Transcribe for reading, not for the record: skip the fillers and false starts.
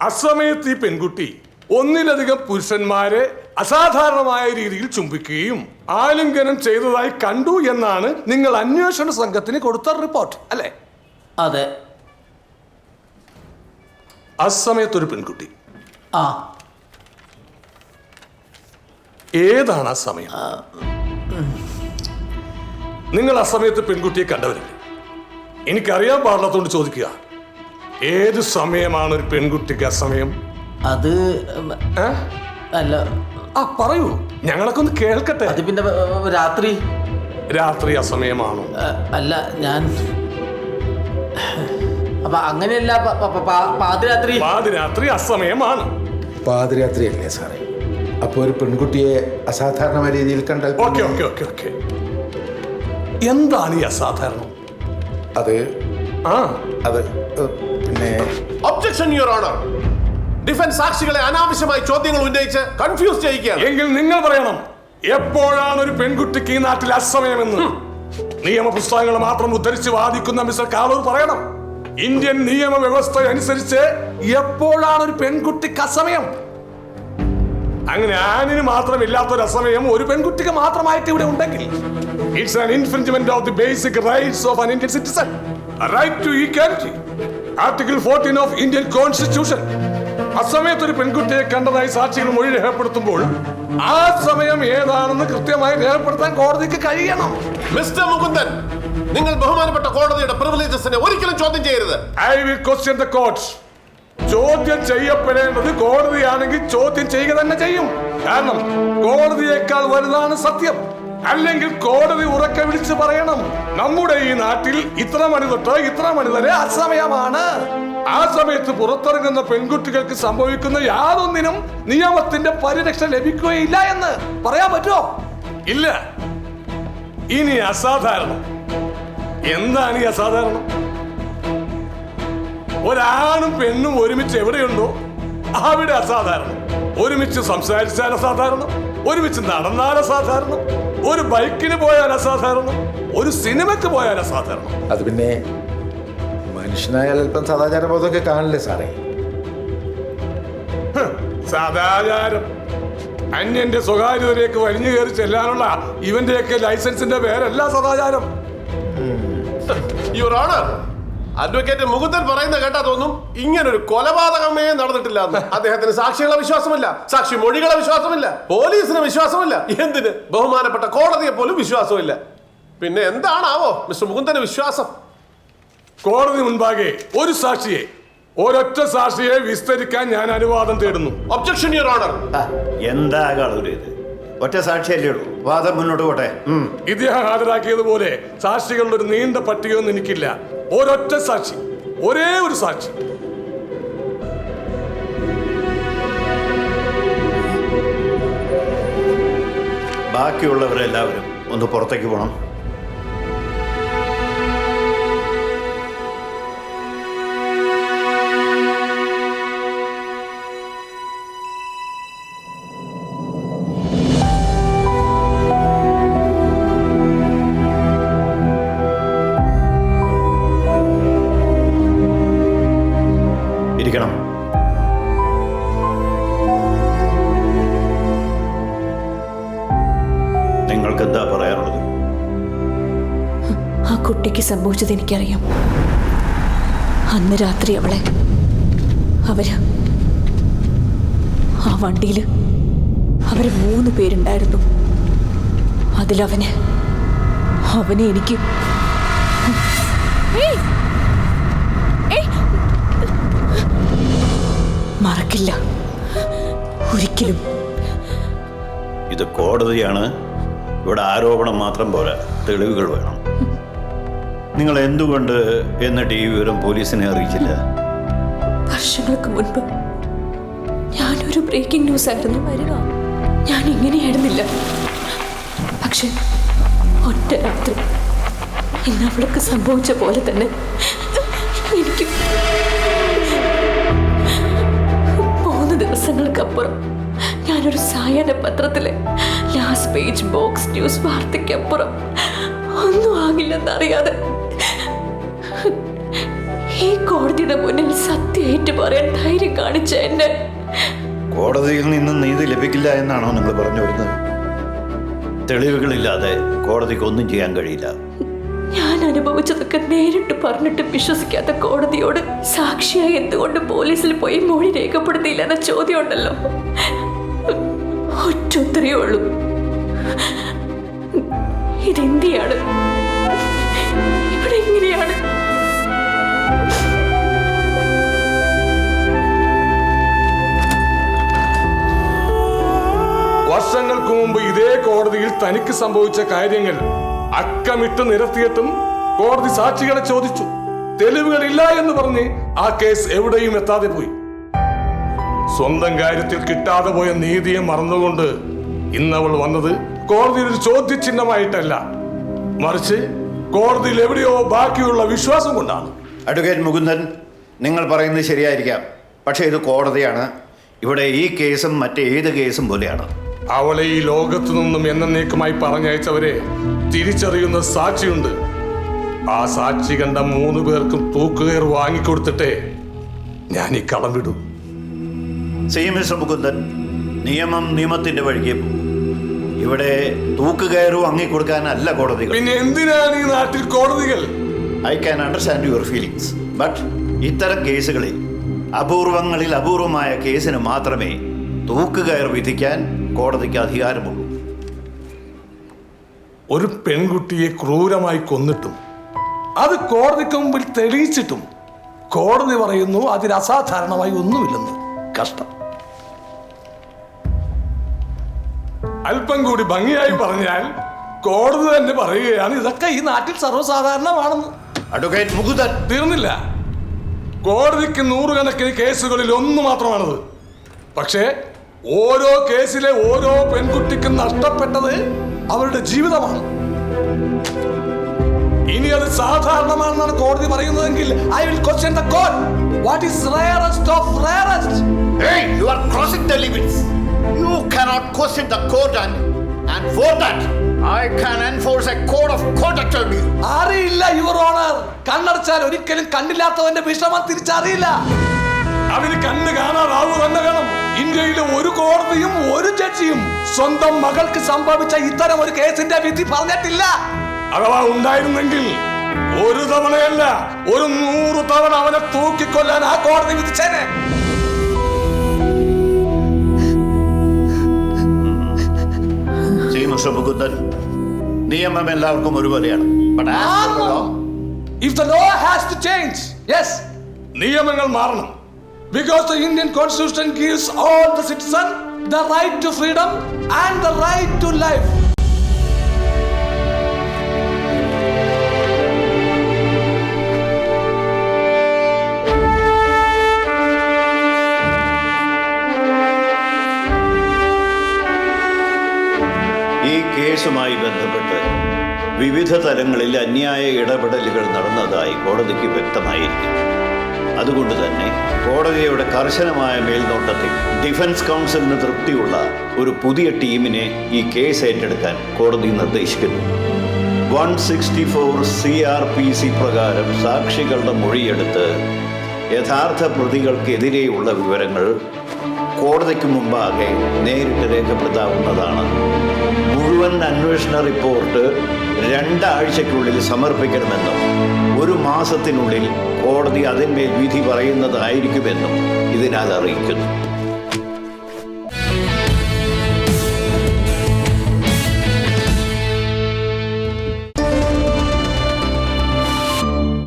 അസമയത്ത് ഈ പെൺകുട്ടി ഒന്നിലധികം പുരുഷന്മാരെ അസാധാരണമായ രീതിയിൽ ചുംബിക്കുകയും ആലിംഗനം ചെയ്തതായി കണ്ടു എന്നാണ് നിങ്ങൾ അന്വേഷണ സംഘത്തിന് കൊടുത്ത റിപ്പോർട്ട്, അല്ലേ? അതെ. അസമയത്തൊരു പെൺകുട്ടി. ആ, ഏതാണ് ആ സമയം? നിങ്ങൾ അസമയത്ത് പെൺകുട്ടിയെ കണ്ടവരില്ലേ? എനിക്കറിയാൻ പാടില്ലാത്തോണ്ട് ചോദിക്കുക. ഏത് സമയമാണ് ഒരു പെൺകുട്ടിക്ക് അസമയം? അത് അല്ല. പറയൂ, ഞങ്ങളൊക്കെ ഒന്ന് കേൾക്കട്ടെ. അത് പിന്നെ രാത്രി. രാത്രി അസമയമാണോ? അല്ല, ഞാൻ അപ്പൊ അങ്ങനെയല്ല. പാതിരാത്രി. പാതിരാത്രി അസമയമാണ്. പാതിരാത്രി അല്ലേ സാറേ? അപ്പൊ ഒരു പെൺകുട്ടിയെ അസാധാരണമായ രീതിയിൽ കണ്ടാൽ ഓക്കെ. എന്താണ് ഈ അസാധാരണം? അത് പിന്നെ ഒബ്ജക്ഷൻ യുവർ ഓണർ. ഡിഫൻസ് സാക്ഷികളെ അനാവശ്യമായി ചോദ്യങ്ങൾ ഉന്നയിച്ച് കൺഫ്യൂസ് ചെയ്യുകയാണ്. എങ്കിൽ നിങ്ങൾ പറയണം, എപ്പോഴാണ് ഒരു പെൺകുട്ടിക്ക് ഈ നാട്ടിൽ അസമയമെന്ന്? നിയമപുസ്തകങ്ങൾ മാത്രം ഉദ്ധരിച്ച് വാദിക്കുന്ന മിസ്റ്റർ കാളൂർ പറയണം, ഇന്ത്യൻ നിയമവ്യവസ്ഥ അനുസരിച്ച് എപ്പോഴാണ് ഒരു പെൺകുട്ടിക്ക് അസമയം? അങ്ങനെ ആണിന് മാത്രമില്ലാത്തൊരു അസമയം ഒരു പെൺകുട്ടിക്ക് മാത്രമായിട്ട് ഇവിടെ ഉണ്ടെങ്കിൽ it's an infringement of the basic rights of an Indian citizen, right to equality, article 14 of Indian constitution. അസമയത്ത് ഒരു പെൺകുട്ടിയെ കണ്ടതായി സാക്ഷികൾ മൊഴി രേഖപ്പെടുത്തുമ്പോൾ ആ സമയം ഏതാണെന്ന് കൃത്യമായി രേഖപ്പെടുത്താൻ കോടതിക്ക് കഴിയണം. മിസ്റ്റർ മുകുന്ദൻ, നിങ്ങൾ ബഹുമാനപ്പെട്ട കോടതിയുടെ പ്രിവിലേജസിനെ ഒരിക്കലും ചോദ്യം ചെയ്യരുത്. I will question the court. ചോദ്യം ചെയ്യപ്പെടേണ്ടത് കോടതിയാണെങ്കിൽ ചോദ്യം ചെയ്യുക തന്നെ ചെയ്യും. കാരണം കോടതിയേക്കാൾ വലുതാണ് സത്യം. അല്ലെങ്കിൽ കോടതി ഉറക്കെ വിളിച്ച് പറയണം, നമ്മുടെ ഈ നാട്ടിൽ ഇത്ര മണി തൊട്ട് ഇത്ര മണി വരെ അസമയമാണ്. ആ സമയത്ത് പുറത്തിറങ്ങുന്ന പെൺകുട്ടികൾക്ക് സംഭവിക്കുന്ന യാതൊന്നിനും നിയമത്തിന്റെ പരിരക്ഷ ലഭിക്കുകയില്ല എന്ന് പറയാൻ പറ്റുമോ? ഇല്ല. ഇനി അസാധാരണം. എന്താണ് ഈ അസാധാരണം? ഒരാണും പെണ്ണും ഒരുമിച്ച് എവിടെയുണ്ടോ അവിടെ അസാധാരണം. ഒരുമിച്ച് സംസാരിച്ചാൽ അസാധാരണം, ഒരുമിച്ച് നടന്നാൽ അസാധാരണം, ഒരു ബൈക്കിന് പോയാൽ അസാധാരണം, ഒരു സിനിമയ്ക്ക് പോയാൽ അസാധാരണം. അത് പിന്നെ മനുഷ്യനായാൽ അല്പം സദാചാരബോധമൊക്കെ കാണില്ലേ സാറേ? സദാചാരം അന്യന്റെ സ്വകാര്യതയിലേക്ക് വലിഞ്ഞു കയറി ചെല്ലാനുള്ള ഇവന്റെയൊക്കെ ലൈസൻസിന്റെ പേരല്ല സദാചാരം. യുവർ ഓണർ, അഡ്വക്കേറ്റ് മുകുന്ദൻ പറയുന്ന കേട്ടാ തോന്നും ഇങ്ങനൊരു കൊലപാതകമേ നടന്നിട്ടില്ല എന്ന്. അദ്ദേഹത്തിന് സാക്ഷികളെ വിശ്വാസമില്ല, സാക്ഷി മൊഴികളെ വിശ്വാസമില്ല, പോലീസിന് വിശ്വാസമില്ല, എന്തിന് ബഹുമാനപ്പെട്ട കോടതിയെ പോലും വിശ്വാസമില്ല. പിന്നെ എന്താണാവോ മിസ്റ്റർ മുകുന്ദന് വിശ്വാസം? കോടതി മുൻപാകെ ഒരു സാക്ഷിയെ, ഒരൊറ്റ സാക്ഷിയെ വിസ്തരിക്കാൻ ഞാൻ അനുവാദം തേടുന്നു. Objection your honour. എന്താ ഇത്? ഒറ്റ സാക്ഷിയല്ലേ ഉള്ളൂ, വാദം മുന്നോട്ട് പോട്ടെ. ഇദ്ദേഹം ഹാജരാക്കിയതുപോലെ സാക്ഷികളുടെ ഒരു നീണ്ട പട്ടികയൊന്നും എനിക്കില്ല. ഒരൊറ്റ സാക്ഷി, ഒരേ ഒരു സാക്ഷി. ബാക്കിയുള്ളവരെല്ലാവരും ഒന്ന് പുറത്തേക്ക് പോകണം. ഇരിക്കണം. നിങ്ങൾക്ക് എന്താ പറയാനുള്ളത്? ആ കുട്ടിക്ക് സംഭവിച്ചത് എനിക്കറിയാം. അന്ന് രാത്രി അവര് ആ വണ്ടിയില് അവര് 3 പേരുണ്ടായിരുന്നു. അതിലവനെ എനിക്ക് മറക്കില്ല ഒരിക്കലും. ഇത് കോടതിയാണ്, ഇവിടെ ആരോപണം മാത്രം പോരാ, തെളിവുകൾ വേണം. നിങ്ങൾ എന്തുകൊണ്ട് എന്നിട്ട് ഈ വിവരം പോലീസിനെ അറിയിച്ചില്ല? വർഷങ്ങൾക്ക് മുൻപ് ഞാനൊരു ബ്രേക്കിംഗ് ന്യൂസ് ആയിരുന്നു വരിക. ഞാൻ ഇങ്ങനെയായിരുന്നില്ല. പക്ഷെ ഒറ്റ രാത്രി ഇന്ന് അവൾക്ക് സംഭവിച്ച പോലെ തന്നെ എനിക്ക് 3 ദിവസങ്ങൾക്കപ്പുറം ഞാനൊരു സായാഹ്ന പത്രത്തിലെ ലാസ്റ്റ് പേജ് ബോക്സ് ന്യൂസ് വാർത്തയ്ക്കപ്പുറം ഒന്നും ആകില്ലെന്നറിയാതെ ഈ കോടതിയുടെ മുന്നിൽ സത്യമായിട്ട് പറയാൻ ധൈര്യം കാണിച്ച എന്നെ കോടതിയിൽ നിന്നും നീതി ലഭിക്കില്ല എന്നാണോ നിങ്ങൾ പറഞ്ഞു വരുന്നത്? തെളിവുകളില്ലാതെ കോടതിക്ക് ഒന്നും ചെയ്യാൻ കഴിയില്ല. ഞാൻ അനുഭവിച്ചതൊക്കെ നേരിട്ട് പറഞ്ഞിട്ട് വിശ്വസിക്കാത്ത കോടതിയോട് സാക്ഷിയായി എന്തുകൊണ്ട് പോലീസിൽ പോയി മൊഴി രേഖപ്പെടുത്തിയില്ല എന്ന ചോദ്യം ഉണ്ടല്ലോ, ഒറ്റ ഉത്തരവേ ഉള്ളൂ, ഇതെന്തിയാണ്, ഇവിടെ എങ്ങനെയാണ്? വർഷങ്ങൾക്ക് മുമ്പ് ഇതേ കോടതിയിൽ തനിക്ക് സംഭവിച്ച കാര്യങ്ങൾ അക്കമിട്ട് നിരത്തിയിട്ടും കോടതി സാക്ഷികളെ ചോദിച്ചു. തെളിവുകളില്ല എന്ന് പറഞ്ഞ് ആ കേസ് എവിടെയും എത്താതെ പോയി. സ്വന്തം കാര്യത്തിൽ കിട്ടാതെ പോയ നീതിയെ മറന്നുകൊണ്ട് ഇന്നവൾ വന്നത് കോടതിയിൽ ഒരു ചോദ്യചിഹ്നമായിട്ടല്ല, മറിച്ച് കോടതിയിൽ എവിടെയോ ബാക്കിയുള്ള വിശ്വാസം കൊണ്ടാണ്. അഡ്വക്കേറ്റ് മുകുന്ദൻ, നിങ്ങൾ പറയുന്നത് ശരിയായിരിക്കാം. പക്ഷേ ഇത് കോടതിയാണ്. ഇവിടെ ഈ കേസും മറ്റേത് കേസും പോലെയാണ്. അവളെ ഈ ലോകത്തു നിന്നും എന്നേക്കുമായി പറഞ്ഞയച്ചവരെ തിരിച്ചറിയുന്ന സാക്ഷിയുണ്ട്. ആ സാക്ഷി കണ്ട 3 പേർക്കും തൂക്കുകയർ വാങ്ങിക്കൊടുത്തിട്ടേ ഞാൻ ഈ കളം വിടും. മിസ്റ്റർ മുകുന്ദൻ, നിയമം നിയമത്തിന്റെ വഴിക്ക് പോകും. ഇവിടെ തൂക്കുകയറ് വാങ്ങിക്കൊടുക്കാനല്ല കോടതികൾ. പിന്നെ എന്തിനാണ് ഈ നാട്ടിൽ കോടതികൾ? I can understand your feelings, but ഇത്തരം കേസുകളിൽ അപൂർവങ്ങളിൽ അപൂർവമായ കേസിന് മാത്രമേ തൂക്കുകയർ വിധിക്കാൻ കോടതിക്ക് അധികാരമുള്ളൂ. ഒരു പെൺകുട്ടിയെ ക്രൂരമായി കൊന്നിട്ടും അത് കോടതിക്ക് മുമ്പിൽ തെളിയിച്ചിട്ടും കോടതി പറയുന്നു അതിൽ അസാധാരണമായി ഒന്നുമില്ലെന്ന്. കഷ്ടം. അല്പം കൂടി ഭംഗിയായി പറഞ്ഞാൽ കോടതി തന്നെ പറയുകയാണ് ഇതൊക്കെ ഈ നാട്ടിൽ സർവ്വസാധാരണമാണെന്ന്. അഡ്വക്കേറ്റ് മുകുന്ദൻ, തീർന്നില്ല. കോടതിക്ക് 100 കണക്കിന് കേസുകളിൽ ഒന്ന് മാത്രമാണത്. പക്ഷേ ഓരോ കേസിലെ ഓരോ പെൺകുട്ടിക്കും നഷ്ടപ്പെട്ടത് അവരുടെ ജീവിതമാണ്. ഇനി അത് സാധാരണമാണെന്നാണ് കോടതി പറയുന്നതെങ്കിൽ I will question the court. What is rarest of rarest? hey, you are crossing the limits. You cannot question the court and for that I can enforce a code of conduct on you. അറിയില്ല your honour. കണ്ണടച്ചാൽ ഒരിക്കലും കണ്ണില്ലാത്തവന്റെ വിഷമം തിരിച്ചറിയില്ല. അവന് കണ്ണ് കാണാതാവു തന്നെ വേണം. ഇന്ത്യയിലെ ഒരു കോടതിയും ഒരു ജഡ്ജിയും സ്വന്തം മകൾക്ക് സംഭവിച്ച ഇത്തരം ഒരു കേസിന്റെ വിധി പറഞ്ഞിട്ടില്ല. അഥവാ ഉണ്ടായിരുന്നെങ്കിൽ ഒരു തവണയല്ല, ഒരു 100 തവണ അവനെ തൂക്കിക്കൊല്ലാൻ ആ കോടതി വിധിച്ചേനെ. മിസ്റ്റർ മുകുന്ദൻ, നിയമം എല്ലാവർക്കും ഒരുപോലെയാണ്. If the law has to change, yes, നിയമങ്ങൾ മാറണം. Because the Indian Constitution gives all the citizens the right to freedom and the right to life. ഈ കേസുമായി ബന്ധപ്പെട്ട് വിവിധ തലങ്ങളിൽ അന്യായ ഇടപെടലുകൾ നടന്നതായി കോടതിക്ക് വ്യക്തമായിരിക്കും. അതുകൊണ്ട് തന്നെ കോടതിയുടെ കർശനമായ മേൽനോട്ടത്തിൽ ഡിഫൻസ് കൗൺസിലിന് തൃപ്തിയുള്ള ഒരു പുതിയ ടീമിനെ ഈ കേസ് ഏറ്റെടുക്കാൻ കോടതി നിർദ്ദേശിക്കുന്നു. 164 CRPC പ്രകാരം സാക്ഷികളുടെ മൊഴിയെടുത്ത് യഥാർത്ഥ പ്രതികൾക്കെതിരെയുള്ള വിവരങ്ങൾ കോടതിക്ക് മുമ്പാകെ നേരിട്ട് രേഖപ്പെടുത്താവുന്നതാണ്. മുഴുവൻ അന്വേഷണ റിപ്പോർട്ട് 2 ആഴ്ചയ്ക്കുള്ളിൽ സമർപ്പിക്കണമെന്നും 1 മാസത്തിനുള്ളിൽ കോടതി അതിന്മേൽ വിധി പറയുന്നതായിരിക്കുമെന്നും ഇതിനാൽ അറിയിക്കുന്നു.